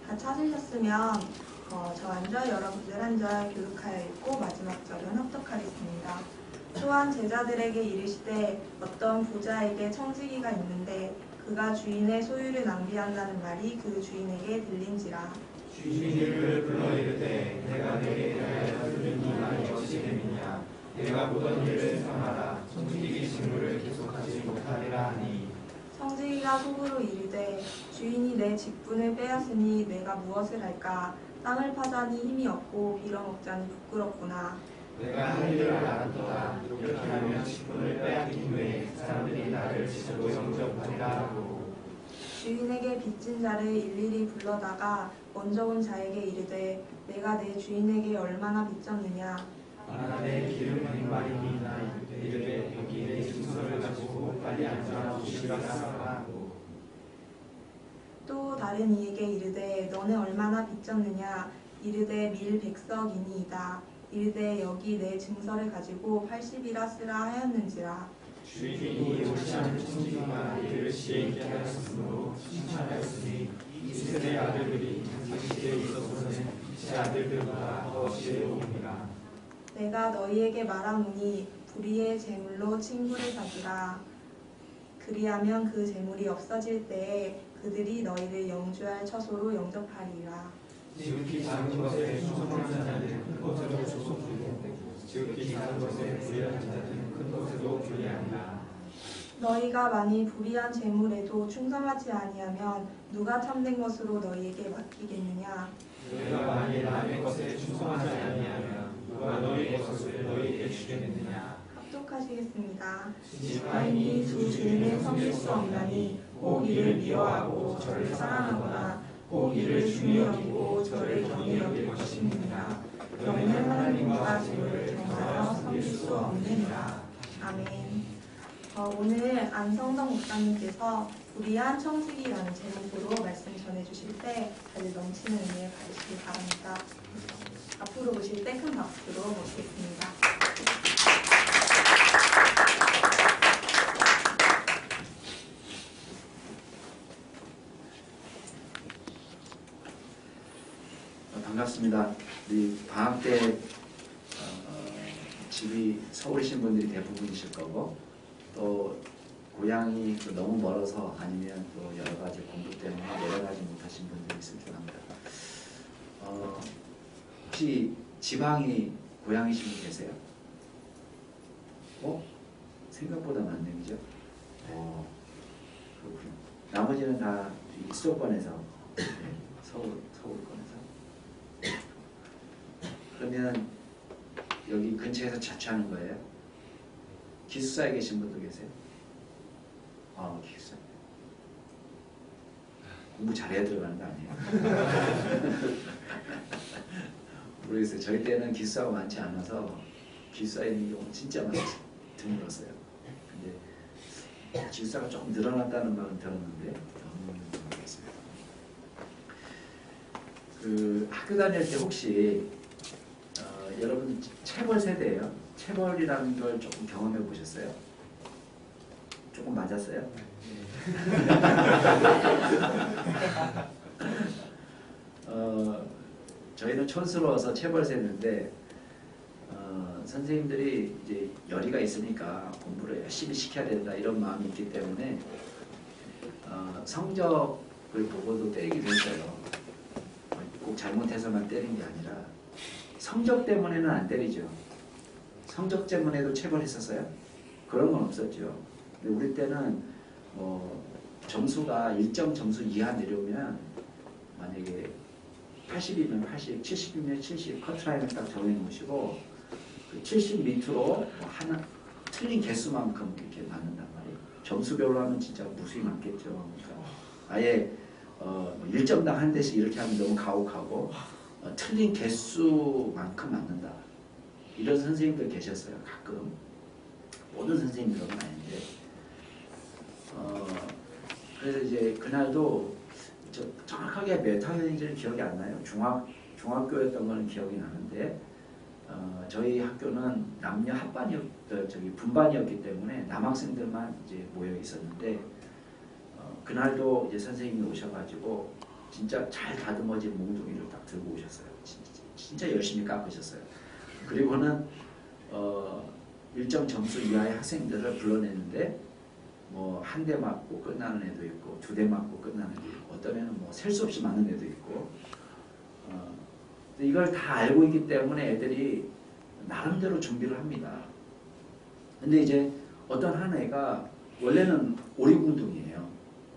다 찾으셨으면 저 한 절, 여러분들 한 절 교독하여 읽고 마지막 절은 합독하겠습니다. 또한 제자들에게 이르시되 어떤 부자에게 청지기가 있는데 그가 주인의 소유를 낭비한다는 말이 그 주인에게 들린지라. 주인을 불러 이르되 내가 내게 대하여 들은 이 말이 어찌 됨이냐. 내가 보던 일을 삼아라. 청지기 직무를 계속하지 못하리라 하니. 청지기가 속으로 이르되 주인이 내 직분을 빼앗으니 내가 무엇을 할까. 땅을 파자니 힘이 없고 빌어먹자니 부끄럽구나. 내가 할 일을 알았도다. 이렇게 하면 직분을 빼앗긴 후에 사람들이 나를 지저로 영접하리라 하고. 주인에게 빚진 자를 일일이 불러다가 먼저 온 자에게 이르되 내가 내 주인에게 얼마나 빚졌느냐. 말하되 기름 백 마리이나 이르되 여기 내 증서를 가지고 빨리 앉아 오시리라 하고. 또 다른 이에게 이르되 너는 얼마나 빚졌느냐. 이르되 밀 100석이니이다. 이르되 여기 내 증서를 가지고 80이라 쓰라 하였는지라. 주인이 옳지 않은 청지기가 이를 시에 있게 하였으므로 칭찬하였으니 이 세대 아들들이 자기 시대에 있어서는 제 아들들보다 더 지혜로우니라. 내가 너희에게 말하노니 불의의 재물로 친구를 사주라. 그리하면 그 재물이 없어질 때에 그들이 너희를 영주할 처소로 영접하리라. 지극히 작은 것에 충성하는 자는 큰 것에도 조속하고 지극히 작은 것에 불의한 자는 큰 것에도 불의하니라. 너희가 만일 불의한 재물에도 충성하지 아니하면 누가 참된 것으로 너희에게 맡기겠느냐. 너희가 만일 남의 것에 충성하지 아니하면 누가 너희 것을 너희에게 주겠느냐. 합독하시겠습니다. 지파인이 두 주인을 섬길 수 없나니 꼭 이를 미워하고 저를 사랑하거나 꼭 이를 중히 여기고 저를 경히 여길 것입니다. 그러면 하나님과 재물을 경하여 섬길 수 없느니라. 아멘. 오늘 안성덕 목사님께서 불의한 청지기라는 제목으로 말씀 전해주실 때 다들 넘치는 은혜를 받으시기 바랍니다. 앞으로 오실 때 큰 박수로 모시겠습니다. 반갑습니다. 우리 방학 때 집이 서울이신 분들이 대부분이실 거고 또 고향이 너무 멀어서 아니면 또 여러 가지 공부 때문에 내려가지 못하신 분들이 있을 줄 압니다. 혹시 지방이 고향이신 분 계세요? 생각보다 많네요, 그죠? 그렇군요. 나머지는 다 수도권에서 서울권에서. 그러면 여기 근처에서 자취하는 거예요? 기숙사에 계신 분도 계세요? 기숙사. 공부 잘해야 들어가는 거 아니에요? 모르겠어요. 저희 때는 기숙사가 많지 않아서 기숙사에 있는 경우는 진짜 많이 드물었어요. 근데 기숙사가 조금 늘어났다는 말은 들었는데 모르겠습니다. 학교 다닐 때 혹시 여러분 체벌 세대예요? 체벌이라는 걸 조금 경험해 보셨어요? 조금 맞았어요? 저희는 촌스러워서 체벌 세대인데 선생님들이 이제 열의가 있으니까 공부를 열심히 시켜야 된다 이런 마음이 있기 때문에 성적을 보고도 때리기도 했어요. 꼭 잘못해서만 때린 게 아니라 성적 때문에는 안 때리죠. 성적 때문에도 체벌했었어요? 그런 건 없었죠. 근데 우리 때는 점수가 일정 점수 이하 내려오면 만약에 80이면 80, 70이면 70 커트라인을 딱 정해 놓으시고 그 70 밑으로 하나 틀린 개수만큼 이렇게 맞는단 말이에요. 점수별로 하면 진짜 무수히 많겠죠. 그러니까 아예 일정당 한 대씩 이렇게 하면 너무 가혹하고 틀린 개수만큼 맞는다. 이런 선생님들 계셨어요. 가끔. 모든 선생님들은 아닌데. 그래서 이제 그날도 저 정확하게 몇 학년인지는 기억이 안 나요. 중학교였던 거는 기억이 나는데 저희 학교는 남녀 분반이었기 때문에 남학생들만 이제 모여 있었는데 그날도 이제 선생님이 오셔가지고 진짜 잘 다듬어진 몽둥이를 딱 들고 오셨어요. 진짜 열심히 깎으셨어요. 그리고는 일정 점수 이하의 학생들을 불러냈는데 뭐 한 대 맞고 끝나는 애도 있고 2대 맞고 끝나는 애도 있고 어떤 애는 뭐 셀 수 없이 맞는 애도 있고 이걸 다 알고 있기 때문에 애들이 나름대로 준비를 합니다. 근데 이제 어떤 한 애가 원래는 오리궁둥이에요.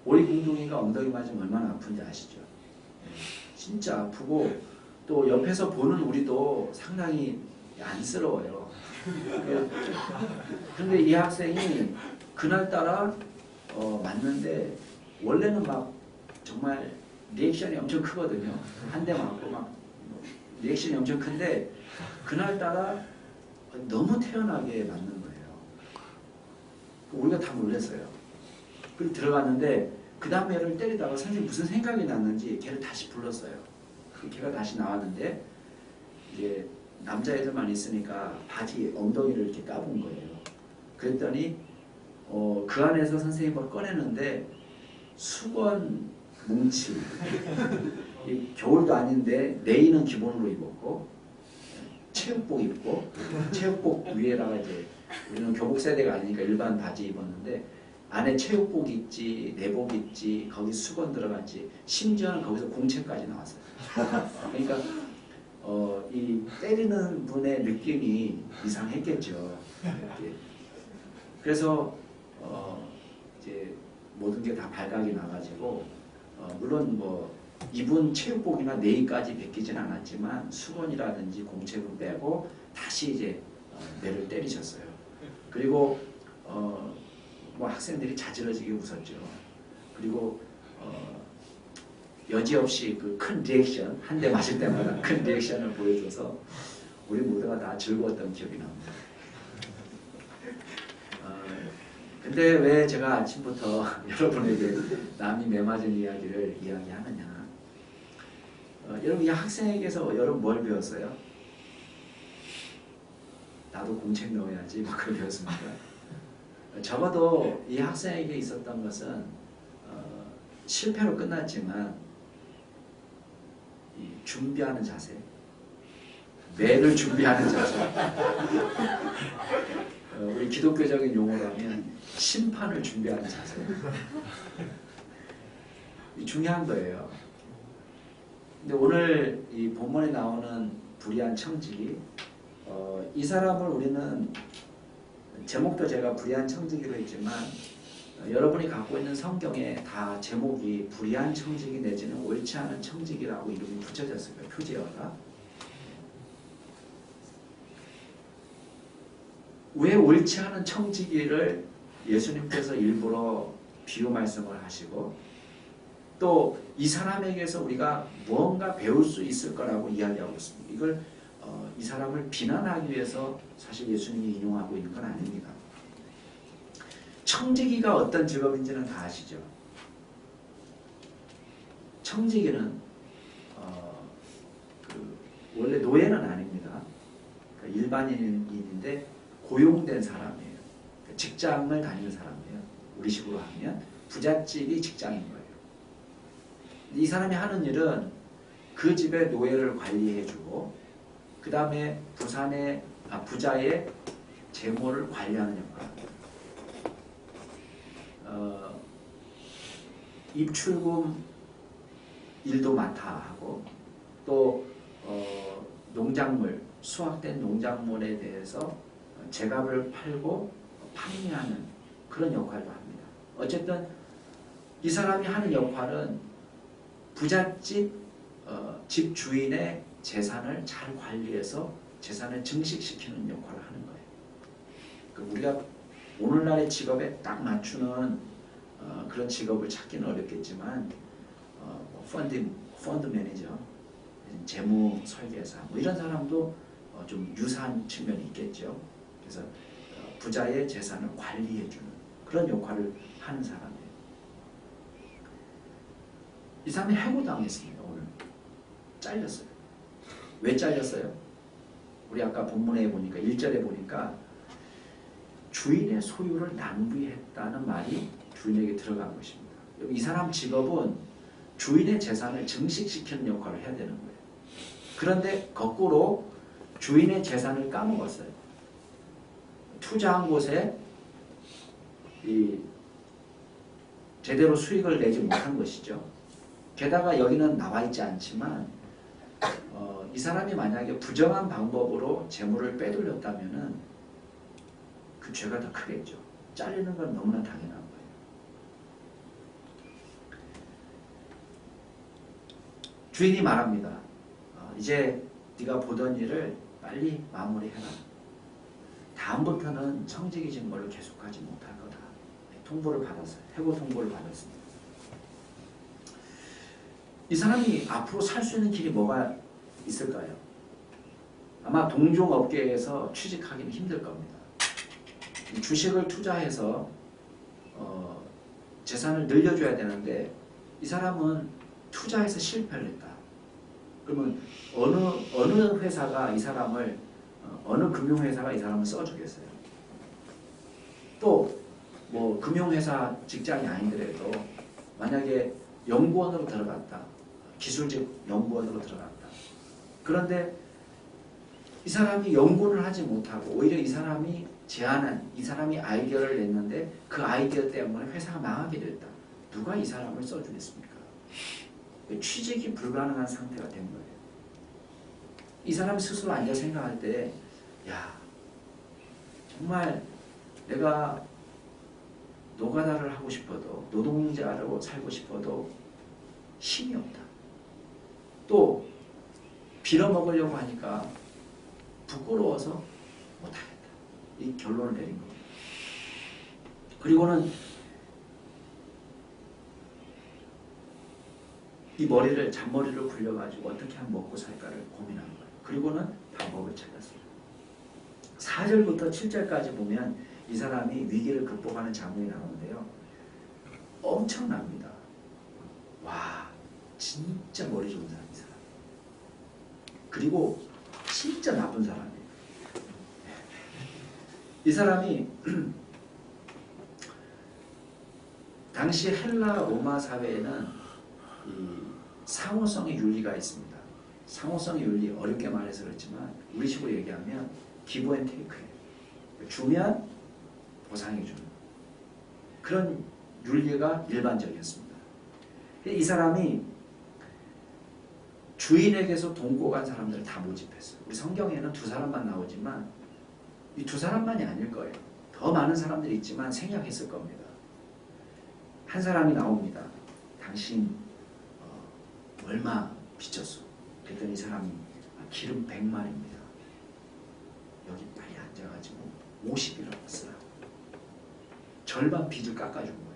오리궁둥이가 엉덩이 맞으면 얼마나 아픈지 아시죠? 진짜 아프고 또 옆에서 보는 우리도 상당히 안쓰러워요. 그런데 이 학생이 그날따라 맞는데 원래는 막 정말 리액션이 엄청 크거든요. 한 대 맞고 막 리액션이 엄청 큰데 그날따라 너무 태연하게 맞는 거예요. 우리가 다 놀랐어요. 그리고 들어갔는데 그 다음 애를 때리다가 선생님 무슨 생각이 났는지 걔를 다시 불렀어요. 걔가 다시 나왔는데 이제 남자애들만 있으니까 바지 엉덩이를 이렇게 까본 거예요. 그랬더니 그 안에서 선생님이 뭘 꺼내는데 수건 뭉치 겨울도 아닌데 내의는 기본으로 입었고 체육복 입고 체육복 위에다가 이제 우리는 교복 세대가 아니니까 일반 바지 입었는데 안에 체육복 있지 내복 있지 거기 수건 들어갔지 심지어는 거기서 공채까지 나왔어요. 그러니까 이 때리는 분의 느낌이 이상했겠죠. 이렇게. 그래서 이제 모든 게 다 발각이 나가지고 물론 뭐 입은 체육복이나 내의까지 벗기진 않았지만 수건이라든지 공책은 빼고 다시 이제 매를 때리셨어요. 그리고 뭐 학생들이 자지러지게 웃었죠. 그리고 여지없이 그 큰 리액션 한 대 맞을 때마다 큰 리액션을 보여줘서 우리 모두가 다 즐거웠던 기억이 납니다. 근데 왜 제가 아침부터 여러분에게 남이 매맞은 이야기를 이야기하느냐? 여러분 이 학생에게서 여러분 뭘 배웠어요? 나도 공책 넣어야지 뭐 그걸 배웠습니다. 적어도 이 학생에게 있었던 것은 실패로 끝났지만 이 준비하는 자세, 매를 준비하는 자세, 우리 기독교적인 용어로 하면 심판을 준비하는 자세. 중요한 거예요. 근데 오늘 이 본문에 나오는 불의한 청지기, 이 사람을 우리는 제목도 제가 불의한 청지기로 했지만 여러분이 갖고 있는 성경에 다 제목이 불의한 청지기 내지는 옳지 않은 청지기라고 이름이 붙여졌을 거예요. 표제어가. 왜 옳지 않은 청지기를 예수님께서 일부러 비유 말씀을 하시고 또 이 사람에게서 우리가 무언가 배울 수 있을 거라고 이야기하고 있습니다. 이걸 이 사람을 비난하기 위해서 사실 예수님이 인용하고 있는 건 아닙니다. 청지기가 어떤 직업인지는 다 아시죠? 청지기는 원래 노예는 아닙니다. 그러니까 일반인인데 고용된 사람이에요. 그러니까 직장을 다니는 사람이에요. 우리식으로 하면 부잣집이 직장인 거예요. 이 사람이 하는 일은 그 집의 노예를 관리해주고 그 다음에 부자의 재물을 관리하는 역할입니다. 입출금 일도 맡아 하고 또 농작물, 수확된 농작물에 대해서 제값을 팔고 판매하는 그런 역할도 합니다. 어쨌든 이 사람이 하는 역할은 부잣집 집 주인의 재산을 잘 관리해서 재산을 증식시키는 역할을 하는 거예요. 우리가 오늘날의 직업에 딱 맞추는 그런 직업을 찾기는 어렵겠지만 펀드 매니저, 재무 설계사 뭐 이런 사람도 좀 유사한 측면이 있겠죠. 그래서 부자의 재산을 관리해주는 그런 역할을 하는 사람이에요. 이 사람이 해고당했습니다. 오늘 잘렸어요. 왜 잘렸어요? 우리 아까 본문에 보니까 1절에 보니까 주인의 소유를 낭비했다는 말이 주인에게 들어간 것입니다. 이 사람 직업은 주인의 재산을 증식시키는 역할을 해야 되는 거예요. 그런데 거꾸로 주인의 재산을 까먹었어요. 투자한 곳에 제대로 수익을 내지 못한 것이죠. 게다가 여기는 나와 있지 않지만 이 사람이 만약에 부정한 방법으로 재물을 빼돌렸다면은 그 죄가 더 크겠죠. 잘리는 건 너무나 당연한 거예요. 주인이 말합니다. 이제 네가 보던 일을 빨리 마무리해라. 다음부터는 청지기 증거를 계속하지 못할 거다. 통보를 받았어요. 해고 통보를 받았습니다. 이 사람이 앞으로 살 수 있는 길이 뭐가 있을까요? 아마 동종업계에서 취직하기는 힘들 겁니다. 이 주식을 투자해서 재산을 늘려줘야 되는데 이 사람은 투자해서 실패를 했다. 그러면 어느 회사가 이 사람을 어느 금융회사가 이 사람을 써주겠어요? 또 뭐 금융회사 직장이 아니더라도 만약에 연구원으로 들어갔다. 기술직 연구원으로 들어갔다. 그런데 이 사람이 연구를 하지 못하고 오히려 이 사람이 제안한 이 사람이 아이디어를 냈는데 그 아이디어 때문에 회사가 망하게 됐다. 누가 이 사람을 써주겠습니까? 취직이 불가능한 상태가 된 거예요. 이 사람이 스스로 앉아 생각할 때 야, 정말 내가 노가다를 하고 싶어도 노동자로 살고 싶어도 힘이 없다. 또 빌어먹으려고 하니까 부끄러워서 못하겠다. 이 결론을 내린 겁니다. 그리고는 이 머리를 잔머리를 굴려가지고 어떻게 하면 먹고 살까를 고민한 거예요. 그리고는 방법을 찾았어요. 4절부터 7절까지 보면 이 사람이 위기를 극복하는 장면이 나오는데요. 엄청납니다. 와, 진짜 머리 좋은 사람 이 사람. 그리고 진짜 나쁜 사람이에요. 이 사람이 당시 헬라 로마 사회에는 이 상호성의 윤리가 있습니다. 상호성의 윤리 어렵게 말해서 그렇지만 우리식으로 얘기하면 기브 앤 테이크예요. 주면 보상해 주는 그런 윤리가 일반적이었습니다. 이 사람이 주인에게서 돈 꼬간 사람들을 다 모집했어요. 우리 성경에는 2사람만 나오지만 이 2사람만이 아닐 거예요. 더 많은 사람들이 있지만 생략했을 겁니다. 한 사람이 나옵니다. 당신 얼마 빚졌어? 그랬더니 이 사람이 기름 100마리입니다. 여기 빨리 앉아가지고 50이라고 쓰라고. 절반 빚을 깎아준 거예요.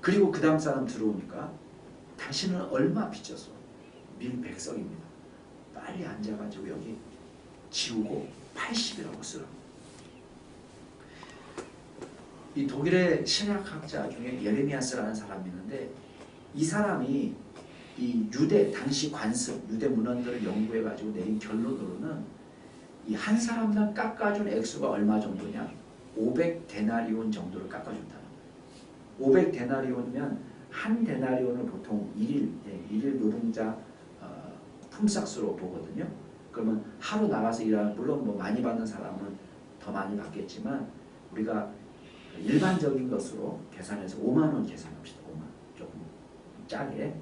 그리고 그 다음 사람 들어오니까 당신은 얼마 빚졌어? 밀백석입니다. 빨리 앉아가지고 여기 지우고 80이라고 쓰라고. 이 독일의 신학학자 중에 예레미야스라는 사람이 있는데 이 사람이 이 유대 당시 관습, 유대 문헌들을 연구해가지고 내린 결론으로는 이 한 사람당 깎아준 액수가 얼마 정도냐? 500데나리온 정도를 깎아준다는 거예요. 500데나리온이면 한 데나리온을 보통 1일 노동자 품삯수로 보거든요. 그러면 하루 나가서 일하는, 물론 뭐 많이 받는 사람은 더 많이 받겠지만 우리가 일반적인 것으로 계산해서 5만 원 계산합시다. 5만 원. 조금 짜게.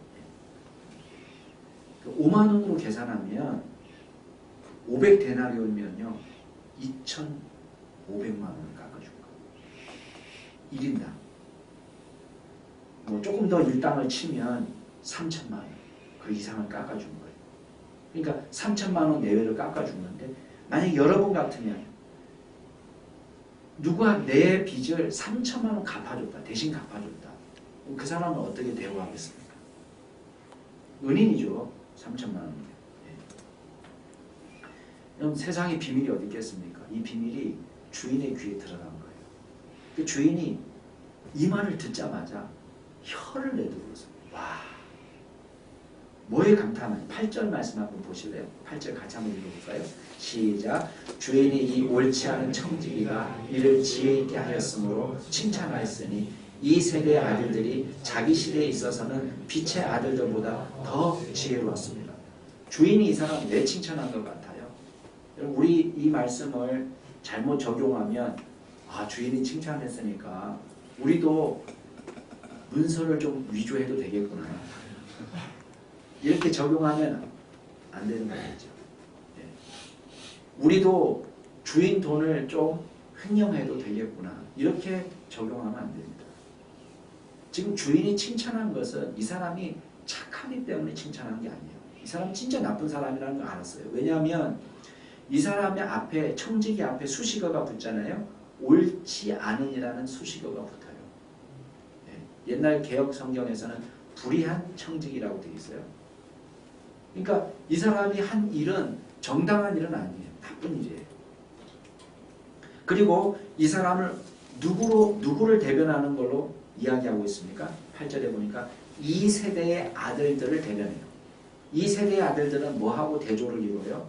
5만 원으로 계산하면 500데나리온이면요 2,500만 원을 깎아준 거예요. 1인당. 뭐 조금 더 일당을 치면 3천만 원. 그 이상을 깎아준 거예요. 그러니까 3천만 원 내외를 깎아주는데 만약 여러분 같으면 누가 내 빚을 3천만 원 갚아줬다. 대신 갚아줬다. 그럼 그 사람은 어떻게 대우하겠습니까? 은인이죠. 3천만 원. 그럼 세상에 비밀이 어디 있겠습니까? 이 비밀이 주인의 귀에 들어간 거예요. 그 주인이 이 말을 듣자마자 혀를 내두르면서 와, 뭐에 감탄하니? 8절 말씀 한번 보실래요? 8절 같이 한번 읽어볼까요? 시작. 주인이 이 옳지 않은 청지기가 이를 지혜 있게 하였으므로 칭찬하였으니 이 세대의 아들들이 자기 시대에 있어서는 빛의 아들들보다 더 지혜로웠습니다. 주인이 이 사람 왜 칭찬한 것 같아요? 우리 이 말씀을 잘못 적용하면 주인이 칭찬했으니까 우리도 문서를 좀 위조해도 되겠구나. 이렇게 적용하면 안 되는 거겠죠. 우리도 주인 돈을 좀 횡령해도 되겠구나. 이렇게 적용하면 안 됩니다. 지금 주인이 칭찬한 것은 이 사람이 착하기 때문에 칭찬한 게 아니에요. 이 사람 진짜 나쁜 사람이라는 걸 알았어요. 왜냐하면 이 사람의 앞에 청지기 앞에 수식어가 붙잖아요. 옳지 않은이라는 수식어가 붙어요. 옛날 개혁 성경에서는 불의한 청지기라고 되어 있어요. 그러니까 이 사람이 한 일은 정당한 일은 아니에요. 나쁜 일이에요. 그리고 이 사람을 누구를 대변하는 걸로 이야기하고 있습니까? 8절에 보니까 이 세대의 아들들을 대변해요. 이 세대의 아들들은 뭐하고 대조를 이루어요?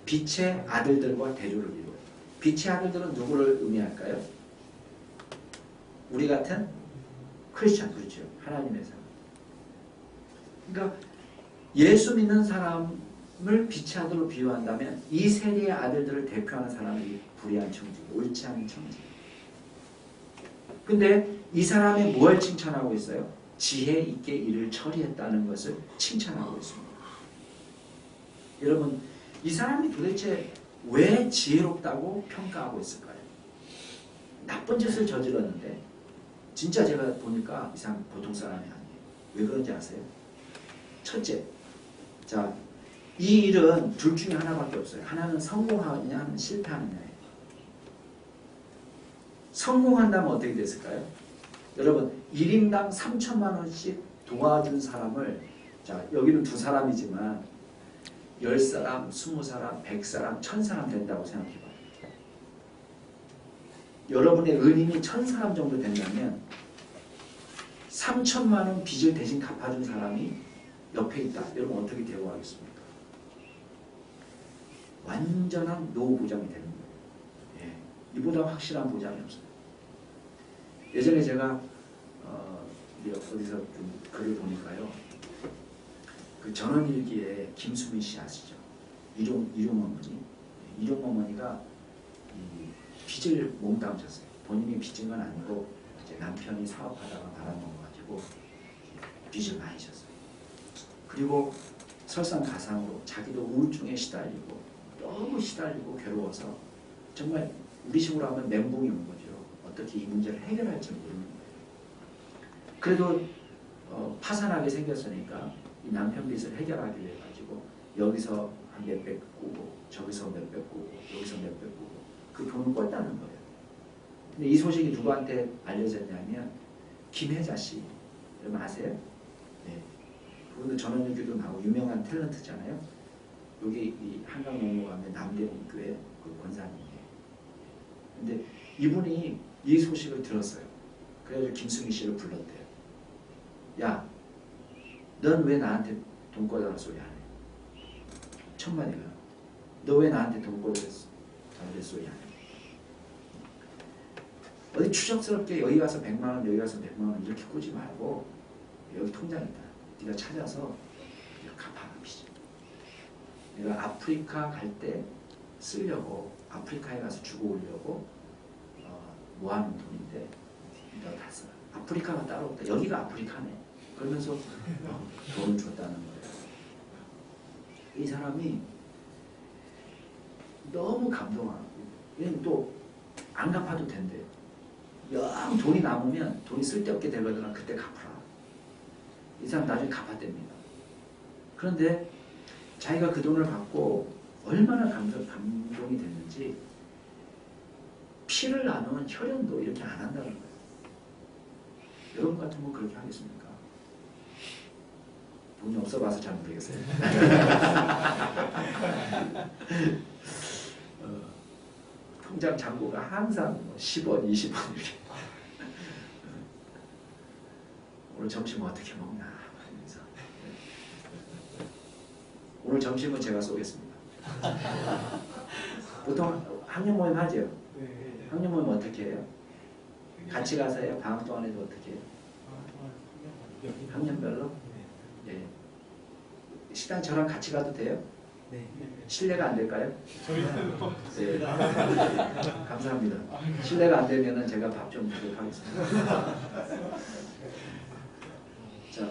빛의 아들들과 대조를 이루어요. 빛의 아들들은 누구를 의미할까요? 우리 같은 크리스찬, 그렇죠. 하나님의 사람. 그러니까 예수 믿는 사람을 빛의 아들로 비유한다면 이 세대의 아들들을 대표하는 사람이 불의한 청지기, 옳지 않은 청지기. 근데 이 사람이 뭘 칭찬하고 있어요? 지혜 있게 일을 처리했다는 것을 칭찬하고 있습니다. 여러분, 이 사람이 도대체 왜 지혜롭다고 평가하고 있을까요? 나쁜 짓을 저질렀는데 진짜 제가 보니까 이 사람 보통 사람이 아니에요. 왜 그런지 아세요? 첫째, 자, 이 일은 둘 중에 하나밖에 없어요. 하나는 성공하느냐, 하나는 실패하느냐예요. 성공한다면 어떻게 됐을까요? 여러분, 1인당 3천만 원씩 도와준 사람을, 자, 여기는 두 사람이지만 10사람, 20사람, 100사람, 1000사람 된다고 생각해봐요. 여러분의 은인이 1000사람 정도 된다면 3천만 원 빚을 대신 갚아준 사람이 옆에 있다. 여러분 어떻게 대우하겠습니까? 완전한 노후 보장이 되는 거예요. 이보다 확실한 보장이 없어요. 예전에 제가 어디서 좀 글을 보니까요. 그 전원일기에 김수민 씨 아시죠? 일용 어머니. 일용 어머니가 이 빚을 몸담으셨어요. 본인이 빚은 건 아니고 이제 남편이 사업하다가 말아먹어가지고 빚을 많이 졌어요. 그리고 설상가상으로 자기도 우울증에 시달리고 너무 시달리고 괴로워서 정말 우리식으로 하면 멘붕이 온 거죠. 어떻게 이 문제를 해결할지 모르는 거예요. 그래도 파산하게 생겼으니까 이 남편 빚을 해결하기 위해 가지고 여기서 한 몇백 꾸고 저기서 몇백 꾸고 여기서 몇백 꾸고 그 돈을 꿨다는 거예요. 근데 이 소식이 누구한테 알려졌냐면 김혜자 씨, 여러분 아세요? 네. 그분도 전원일기도 나오고 유명한 탤런트잖아요. 여기 이 한강농로가면 남대문교회 그 권사님이에요. 근데 이분이 이 소식을 들었어요. 그래가지고 김승희 씨를 불렀대요. 야, 넌 왜 나한테 돈 꿔달라는 소리 안 해? 천만에요. 너 왜 나한테 돈 꿔달라는 소리 안 해? 어디 추적스럽게 여기 가서 100만 원, 여기 가서 100만 원 이렇게 꾸지 말고 여기 통장이다. 네가 찾아서 갚아라 빚. 내가 아프리카 갈 때 쓰려고 아프리카에 가서 주고 오려고 모아놓은 돈인데 너 다 써. 아프리카가 따로 없다. 여기가 아프리카네. 그러면서 돈을 줬다는 거예요. 이 사람이 너무 감동하고 얘는 또 안 갚아도 된대요. 영 돈이 남으면 돈이 쓸데없게 되거든 그때 갚아라. 이 사람 나중에 갚았답니다. 그런데 자기가 그 돈을 받고 얼마나 감동이 됐는지 피를 나누는 혈연도 이렇게 안 한다는 거예요. 여러분 같으면 그렇게 하겠습니까? 돈이 없어봐서 잘 모르겠어요. 통장 잔고가 항상 10원, 20원 이렇게. 오늘 점심 어떻게 먹나 하면서. 오늘 점심은 제가 쏘겠습니다. 보통 학년 모임 하죠? 학년 모임 어떻게 해요? 같이 가서요? 방학 동안에도 어떻게 해요? 학년별로? 예. 식당 저랑 같이 가도 돼요? 네. 실례가 안 될까요? 네. 감사합니다. 실례가 안 되면은 제가 밥 좀 주도록 하겠습니다. 자,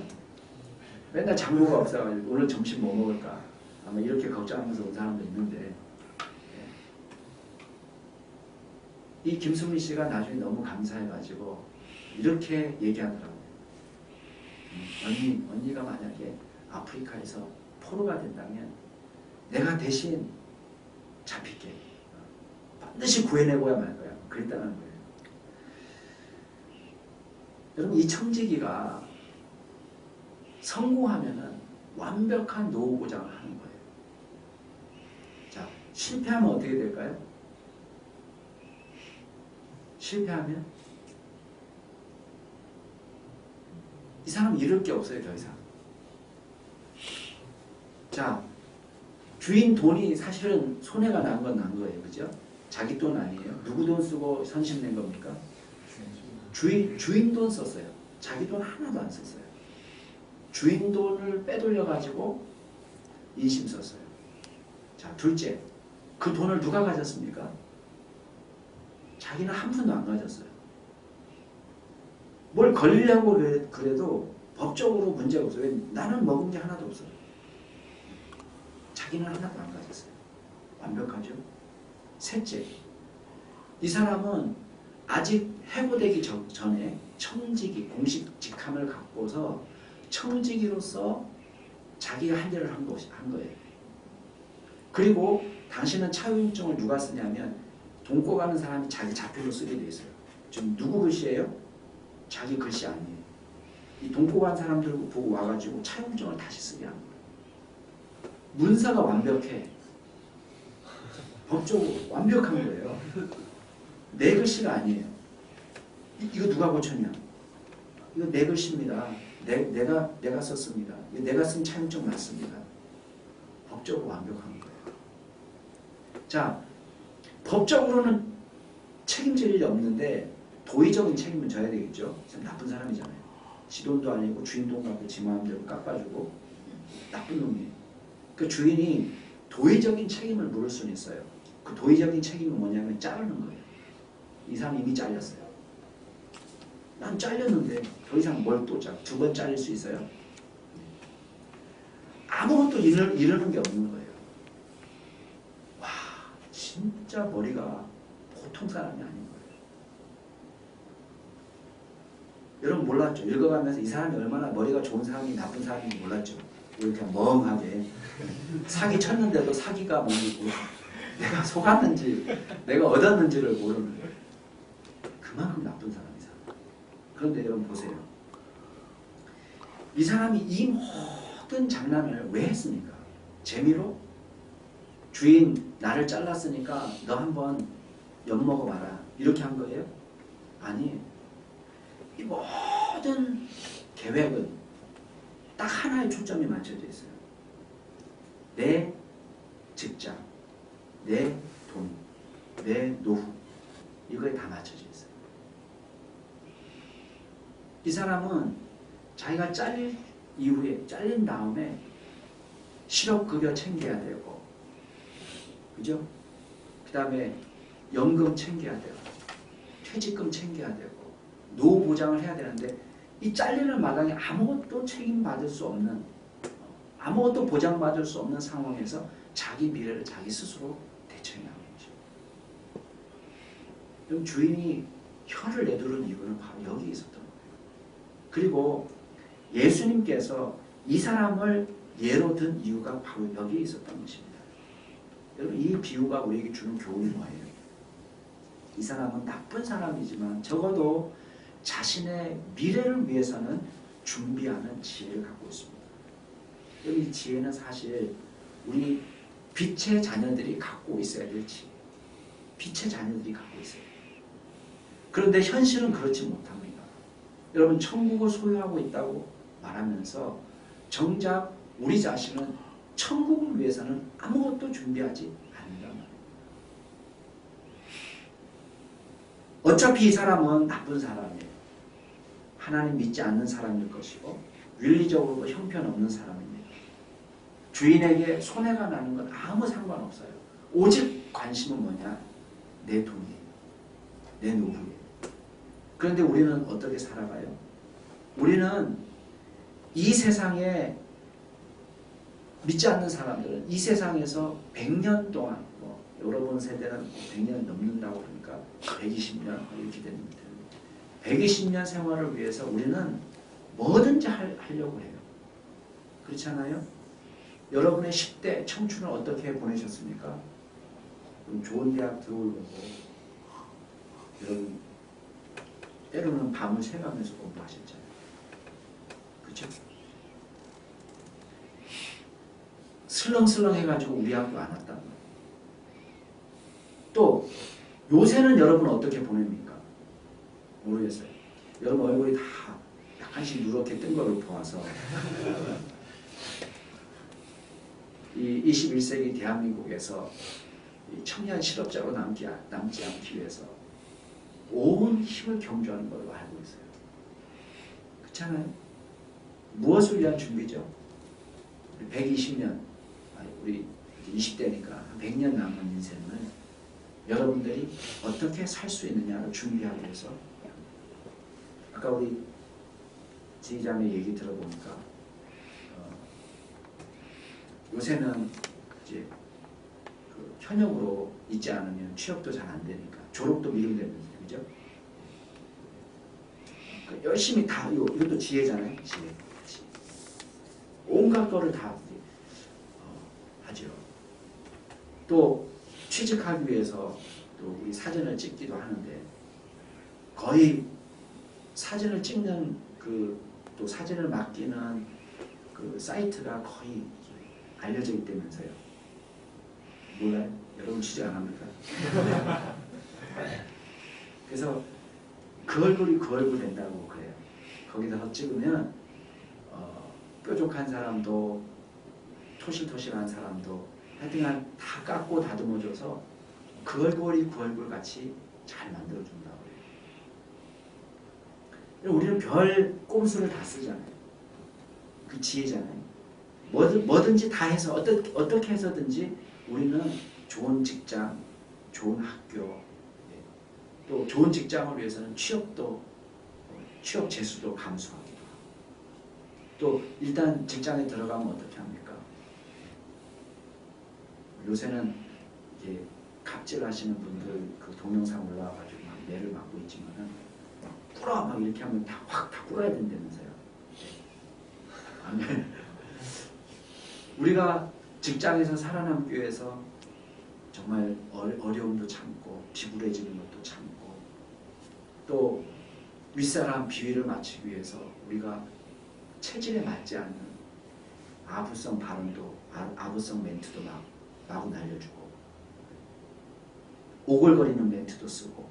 맨날 장보가 없어가지고 오늘 점심 뭐 먹을까? 아마 이렇게 걱정하면서 온 사람도 있는데, 이 김수미 씨가 나중에 너무 감사해가지고 이렇게 얘기하더라고요. 언니가 만약에 아프리카에서 포로가 된다면 내가 대신 잡힐게. 반드시 구해내고야 말 거야. 그랬다는 거예요. 여러분, 이 청지기가 성공하면은 완벽한 노후 보장을 하는 거예요. 자, 실패하면 어떻게 될까요? 실패하면 이 사람 잃을 게 없어요, 더 이상. 자, 주인 돈이 사실은 손해가 난 건 난 거예요, 그죠? 자기 돈 아니에요. 누구 돈 쓰고 선심 낸 겁니까? 주인 돈 썼어요. 자기 돈 하나도 안 썼어요. 주인 돈을 빼돌려 가지고 인심 썼어요. 자, 둘째, 그 돈을 누가 가졌습니까? 자기는 한 푼도 안 가졌어요. 뭘 걸리려고 그래도 법적으로 문제가 없어요. 왜? 나는 먹은 게 하나도 없어요. 자기는 하나도 안 가졌어요. 완벽하죠? 셋째, 이 사람은 아직 해고되기 전에 청지기, 공식 직함을 갖고서 청지기로서 자기가 할 일을 한 거예요. 그리고 당신은 차용증을 누가 쓰냐면 돈꿔 가는 사람이 자기 자표로 쓰게 돼 있어요. 지금 누구 글씨예요? 자기 글씨 아니에요. 이 돈꿔 간 사람들 보고 와가지고 차용증을 다시 쓰게 한 거예요. 문서가 완벽해. 법적으로 완벽한 거예요. 내 글씨가 아니에요. 이거 누가 고쳤냐? 이거 내 글씨입니다. 내가 썼습니다. 이거 내가 쓴 차용증 맞습니다. 법적으로 완벽한 거예요. 자, 법적으로는 책임질 일이 없는데 도의적인 책임은 져야 되겠죠. 참 나쁜 사람이잖아요. 지 돈도 아니고 주인 돈 갖고 지 마음대로 깎아주고 나쁜 놈이에요. 그 주인이 도의적인 책임을 물을 수는 있어요. 그 도의적인 책임은 뭐냐면 자르는 거예요. 이 사람 이미 잘렸어요. 난 잘렸는데 더 이상 뭘 또 두 번 잘릴 수 있어요? 아무것도 이르는 게 없는 거예요. 와, 진짜 머리가 보통 사람이 아닌 거예요. 여러분 몰랐죠? 읽어가면서 이 사람이 얼마나 머리가 좋은 사람이 나쁜 사람인지 몰랐죠? 이렇게 멍하게 사기 쳤는데도 사기가 뭔지 모르고 내가 속았는지 내가 얻었는지를 모르는 거예요. 그만큼 나쁜 사람이잖아. 그런데 여러분 보세요. 이 사람이 이 모든 장난을 왜 했습니까? 재미로? 주인 나를 잘랐으니까 너 한번 엿먹어봐라. 이렇게 한 거예요? 아니, 이 모든 계획은 딱 하나의 초점이 맞춰져 있어요. 내 직장, 내 돈, 내 노후, 이거에 다 맞춰져 있어요. 이 사람은 자기가 잘린 이후에, 잘린 다음에 실업급여 챙겨야 되고, 그죠? 그 다음에 연금 챙겨야 되고, 퇴직금 챙겨야 되고, 노후 보장을 해야 되는데, 이 잘리는 마당에 아무것도 책임받을 수 없는, 아무것도 보장받을 수 없는 상황에서 자기 미래를 자기 스스로 대처해나가는 거죠. 그럼 주인이 혀를 내두른 이유는 바로 여기 있었던 거예요. 그리고 예수님께서 이 사람을 예로 든 이유가 바로 여기에 있었던 것입니다. 여러분, 이 비유가 우리에게 주는 교훈이 뭐예요? 이 사람은 나쁜 사람이지만 적어도 자신의 미래를 위해서는 준비하는 지혜를 갖고 있습니다. 여기 이 지혜는 사실 우리 빛의 자녀들이 갖고 있어야 될 지혜. 빛의 자녀들이 갖고 있어요. 그런데 현실은 그렇지 못합니다. 여러분, 천국을 소유하고 있다고 말하면서 정작 우리 자신은 천국을 위해서는 아무것도 준비하지 않는단 말이에요. 어차피 이 사람은 나쁜 사람이에요. 하나님 믿지 않는 사람일 것이고 윤리적으로도 형편없는 사람입니다. 주인에게 손해가 나는 건 아무 상관없어요. 오직 관심은 뭐냐? 내 돈이에요. 내 노후예요. 그런데 우리는 어떻게 살아가요? 우리는 이 세상에 믿지 않는 사람들은 이 세상에서 100년 동안 여러분 세대는 100년 넘는다고 그러니까 120년 이렇게 됩니다. 120년 생활을 위해서 우리는 뭐든지 하려고 해요. 그렇잖아요? 여러분의 10대 청춘을 어떻게 보내셨습니까? 좋은 대학 들어오려고 여러분 때로는 밤을 새가면서 공부하셨잖아요. 그렇죠? 슬렁슬렁 해가지고 우리 학교 안 왔단 말이에요. 또 요새는 여러분 어떻게 보냅니까? 모르겠어요. 여러분 얼굴이 다 약간씩 누렇게 뜬 거를 보아서 이 21세기 대한민국에서 이 청년 실업자로 남지 않기 위해서 온 힘을 경주하는 걸로 알고 있어요. 그렇잖아요? 무엇을 위한 준비죠? 120년, 우리 20대니까 100년 남은 인생을 여러분들이 어떻게 살 수 있느냐를 준비하기 위해서. 아까 우리 지휘자의 얘기 들어보니까 요새는 이제 그 현역으로 있지 않으면 취업도 잘 안 되니까 졸업도 미룬다면서요, 그죠? 열심히 다 이것도 지혜잖아요, 지혜. 온갖 거를 다 하죠. 또 취직하기 위해서 또 우리 사진을 찍기도 하는데 거의 사진을 찍는 또 사진을 맡기는 그 사이트가 거의 알려져 있다면서요. 몰라요? 여러분 취직 안 합니까? 그래서 그 얼굴이 그 얼굴 된다고 그래요. 거기다가 찍으면 뾰족한 사람도 토실토실한 사람도 하여튼간 다 깎고 다듬어줘서 그 얼굴이 그 얼굴 같이 잘 만들어준다고 해요. 우리는 별 꼼수를 다 쓰잖아요. 그 지혜잖아요. 뭐든지 다 해서 어떻게 해서든지 우리는 좋은 직장, 좋은 학교, 또 좋은 직장을 위해서는 취업 재수도 감수하기도 하고, 또 일단 직장에 들어가면 어떻게 합니까? 요새는 이제 갑질하시는 분들 그 동영상 올라와가지고 막 매를 맞고 있지만은 뿌려 막 이렇게 하면 다 뿌려야 된다면서요. 우리가 직장에서 살아남기 위해서 정말 어려움도 참고 비굴해지는 것도 참고 또 윗사람 비위를 맞추기 위해서 우리가 체질에 맞지 않는 아부성 발언도 아부성 멘트도 마구 날려주고 오글거리는 멘트도 쓰고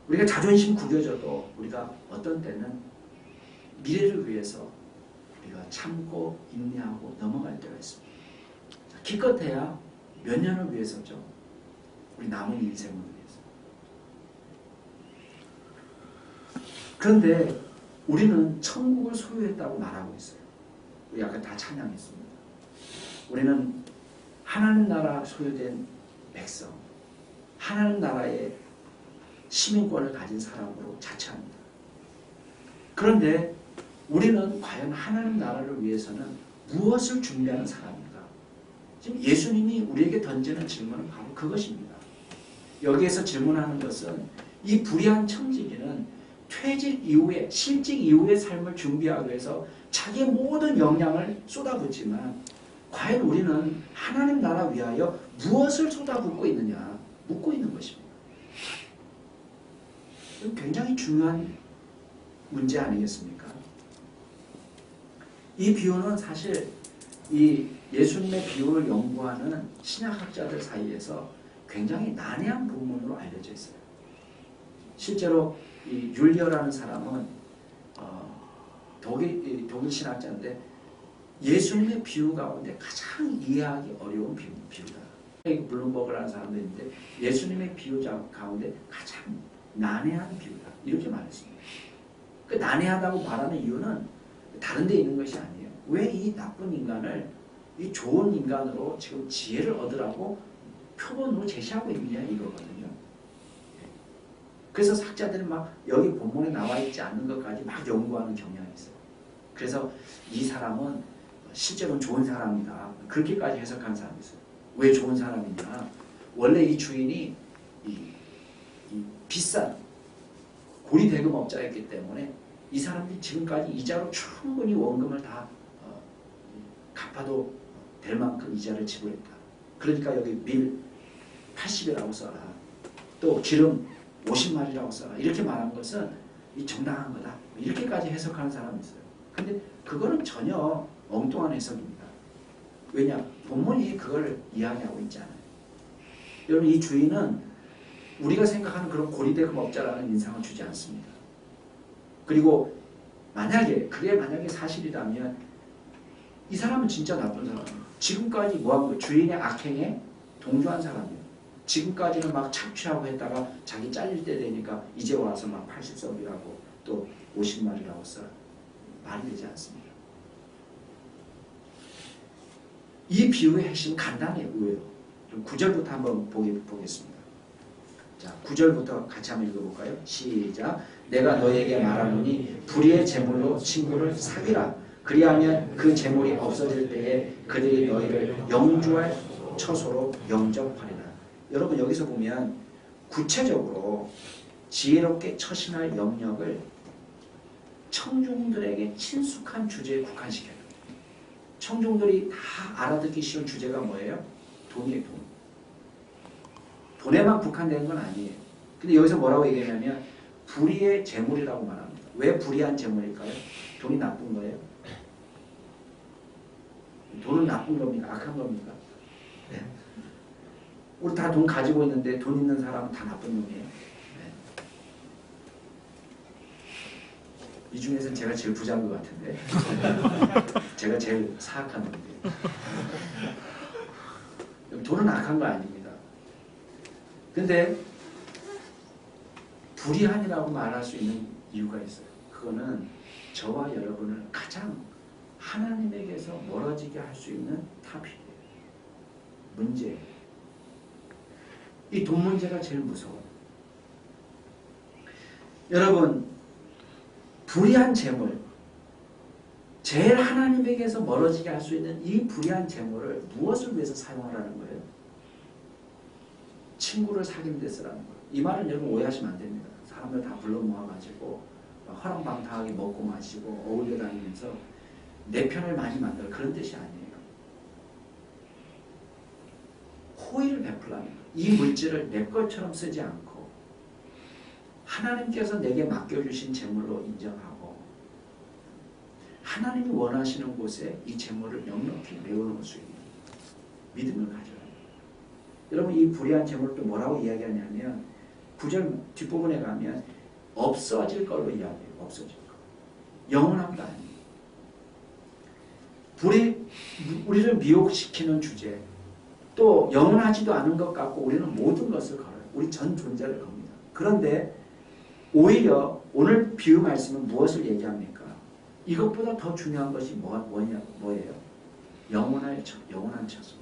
우리가 자존심 구겨져도 우리가 어떤 때는 미래를 위해서 우리가 참고 인내하고 넘어갈 때가 있습니다. 기껏해야 몇 년을 위해서죠. 우리 남은 인생을 위해서. 그런데 우리는 천국을 소유했다고 말하고 있어요. 우리 아까 다 찬양했습니다. 우리는 하나님 나라 소유된 백성, 하나님 나라의 시민권을 가진 사람으로 자처합니다. 그런데 우리는 과연 하나님 나라를 위해서는 무엇을 준비하는 사람인가? 지금 예수님이 우리에게 던지는 질문은 바로 그것입니다. 여기에서 질문하는 것은 이 불의한 청지기는 퇴직 이후에 실직 이후의 삶을 준비하기 위해서 자기의 모든 역량을 쏟아붓지만 과연 우리는 하나님 나라 위하여 무엇을 쏟아붓고 있느냐 묻고 있는 것입니다. 이건 굉장히 중요한 문제 아니겠습니까? 이 비유는 사실 이 예수님의 비유를 연구하는 신약학자들 사이에서 굉장히 난해한 부분으로 알려져 있어요. 실제로 이 율리어라는 사람은 독일 신학자인데 예수님의 비유 가운데 가장 이해하기 어려운 비유다. 블룸버그라는 사람도 있는데 예수님의 비유 가운데 가장 난해한 비유다 이렇게 말했습니다. 그 난해하다고 말하는 이유는 다른 데 있는 것이 아니에요. 왜 이 나쁜 인간을 이 좋은 인간으로 지금 지혜를 얻으라고 표본으로 제시하고 있느냐 이거거든요. 그래서 학자들은 막 여기 본문에 나와 있지 않는 것까지 막 연구하는 경향이 있어요. 그래서 이 사람은 실제로는 좋은 사람이다. 그렇게까지 해석한 사람이 있어요. 왜 좋은 사람이냐? 원래 이 주인이 이 비싼 고리대금업자였기 때문에 이 사람들이 지금까지 이자로 충분히 원금을 다 갚아도 될 만큼 이자를 지불했다. 그러니까 여기 밀 80이라고 써라. 또 기름 50마리라고 써라. 이렇게 말한 것은 이 정당한 거다. 이렇게까지 해석하는 사람이 있어요. 근데 그거는 전혀 엉뚱한 해석입니다. 왜냐? 본문이 그걸 이야기하고 있지 않아요. 여러분 이 주인은 우리가 생각하는 그런 고리대금업자라는 인상을 주지 않습니다. 그리고 그게 만약에 사실이라면 이 사람은 진짜 나쁜 사람이에요. 지금까지 뭐한 거예요? 주인의 악행에 동조한 사람이에요. 지금까지는 막 착취하고 했다가 자기 잘릴 때 되니까 이제 와서 막 80석이라고 또 50마리라고 써. 말이 되지 않습니다. 이 비유의 핵심 간단해요. 의외로. 9절부터 한번 보겠습니다. 자, 9절부터 같이 한번 읽어볼까요? 시작. 내가 너에게 말하노니 불의의 재물로 친구를 사귀라. 그리하면 그 재물이 없어질 때에 그들이 너희를 영주할 처소로 영접하리라. 여러분 여기서 보면 구체적으로 지혜롭게 처신할 영역을 청중들에게 친숙한 주제에 국한시켜요. 청중들이 다 알아듣기 쉬운 주제가 뭐예요? 돈이에요. 돈. 돈에만 국한되는 건 아니에요. 근데 여기서 뭐라고 얘기하냐면 불의의 재물이라고 말합니다. 왜 불의한 재물일까요? 돈이 나쁜 거예요? 돈은 나쁜 겁니까? 악한 겁니까? 네. 우리 다 돈 가지고 있는데 돈 있는 사람은 다 나쁜 놈이에요. 네. 이 중에서는 제가 제일 부자인 것 같은데 제가 제일 사악한 놈이에요. 돈은 악한 거 아닙니다. 근데 불의한이라고 말할 수 있는 이유가 있어요. 그거는 저와 여러분을 가장 하나님에게서 멀어지게 할 수 있는 타픽이에요. 문제예요. 이 돈 문제가 제일 무서워요. 여러분 불의한 재물, 제일 하나님에게서 멀어지게 할 수 있는 이 불의한 재물을 무엇을 위해서 사용하라는 거예요? 친구를 사귀는 데 쓰라는 거예요. 이 말은 여러분 오해하시면 안 됩니다. 사람들 다 불러 모아가지고 허랑방탕하게 먹고 마시고 어울려 다니면서 내 편을 많이 만들어 그런 뜻이 아니에요. 호의를 베풀라는 이 물질을 내 것처럼 쓰지 않고 하나님께서 내게 맡겨주신 재물로 인정하고 하나님이 원하시는 곳에 이 재물을 넉넉히 메워놓을 수 있는 믿음을 가져라. 여러분 이 불의한 재물을 또 뭐라고 이야기하냐면 9절 뒷부분에 가면 없어질 걸로 이야기해요. 없어질 거. 영원한 거 아니에요. 우리를 미혹시키는 주제 또 영원하지도 않은 것 같고 우리는 모든 것을 걸어요. 우리 전 존재를 겁니다. 그런데 오히려 오늘 비유 말씀은 무엇을 얘기합니까? 이것보다 더 중요한 것이 뭐예요? 영원한 처소.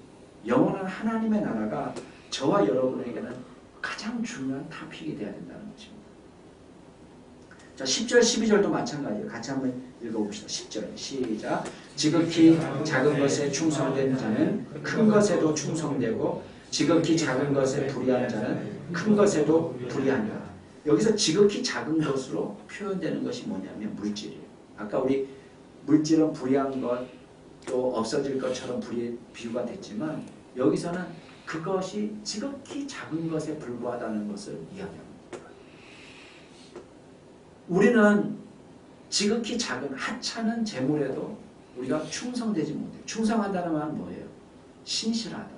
영원한 하나님의 나라가 저와 여러분에게는 가장 중요한 타픽이 되어야 된다는 것입니다. 자, 10절, 12절도 마찬가지예요. 같이 한번 읽어봅시다. 10절 시작. 지극히 작은 것에 충성된 자는 큰 것에도 충성되고 지극히 작은 것에 불의한 자는 큰 것에도 불의하니라. 여기서 지극히 작은 것으로 표현되는 것이 뭐냐면 물질이에요. 아까 우리 물질은 불의한 것, 또 없어질 것처럼 비유가 됐지만 여기서는 그것이 지극히 작은 것에 불과하다는 것을 이야기합니다. 우리는 지극히 작은 하찮은 재물에도 우리가 충성되지 못해요. 충성한다는 말은 뭐예요? 신실하다.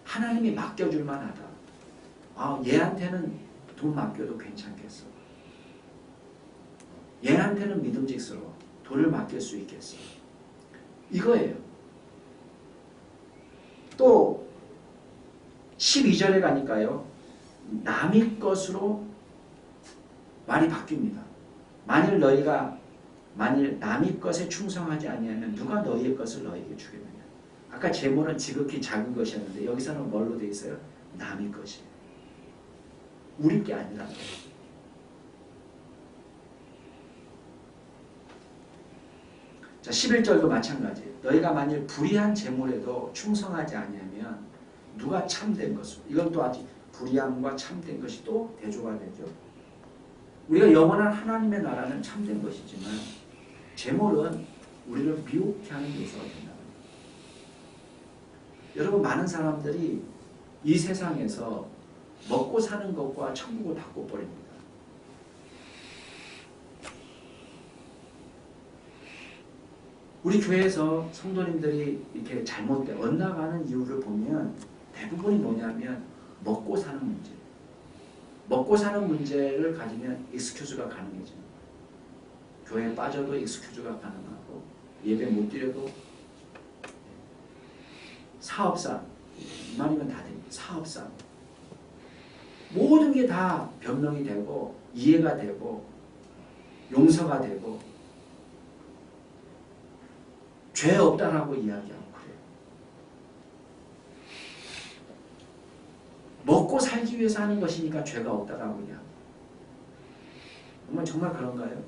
하나님이 맡겨줄 만하다. 얘한테는 돈 맡겨도 괜찮겠어. 얘한테는 믿음직스러워. 돈을 맡길 수 있겠어. 이거예요. 또 12절에 가니까요. 남의 것으로 말이 바뀝니다. 만일 남의 것에 충성하지 아니하면 누가 너희의 것을 너희에게 주겠느냐. 아까 재물은 지극히 작은 것이었는데 여기서는 뭘로 되어 있어요? 남의 것이에요. 우리 게 아니라. 자, 11절도 마찬가지예요. 너희가 만일 불의한 재물에도 충성하지 아니하면 누가 참된 것으로. 이건 또 아직 불의함과 참된 것이 또 대조가 되죠. 우리가 영원한 하나님의 나라는 참된 것이지만 재물은 우리를 미혹해 하는 요소가 된다. 여러분, 많은 사람들이 이 세상에서 먹고 사는 것과 천국을 바꿔버립니다. 우리 교회에서 성도님들이 이렇게 잘못돼 엇나가는 이유를 보면 대부분이 뭐냐면 먹고 사는 문제. 먹고 사는 문제를 가지면 익스큐즈가 가능해집니다. 교회에 빠져도 익스큐즈가 가능하고 예배 못 드려도 사업상 이만이면 다 됩니다. 사업상 모든 게 다 변명이 되고 이해가 되고 용서가 되고 죄 없다라고 이야기하고 그래요. 먹고 살기 위해서 하는 것이니까 죄가 없다라고 이야기합니다. 정말 그런가요?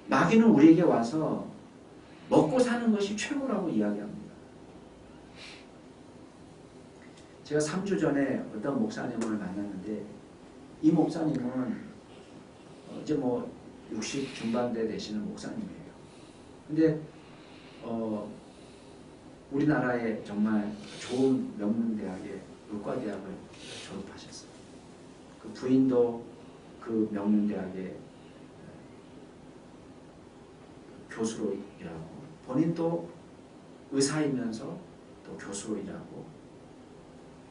마귀는 우리에게 와서 먹고 사는 것이 최고라고 이야기합니다. 제가 3주 전에 어떤 목사님을 만났는데 이 목사님은 이제 60 중반대 되시는 목사님이에요. 근데 우리나라의 정말 좋은 명문대학의 의과대학을 졸업하셨어요. 그 부인도 그 명문대학의 교수로 일하고 본인도 의사이면서 또 교수로 일하고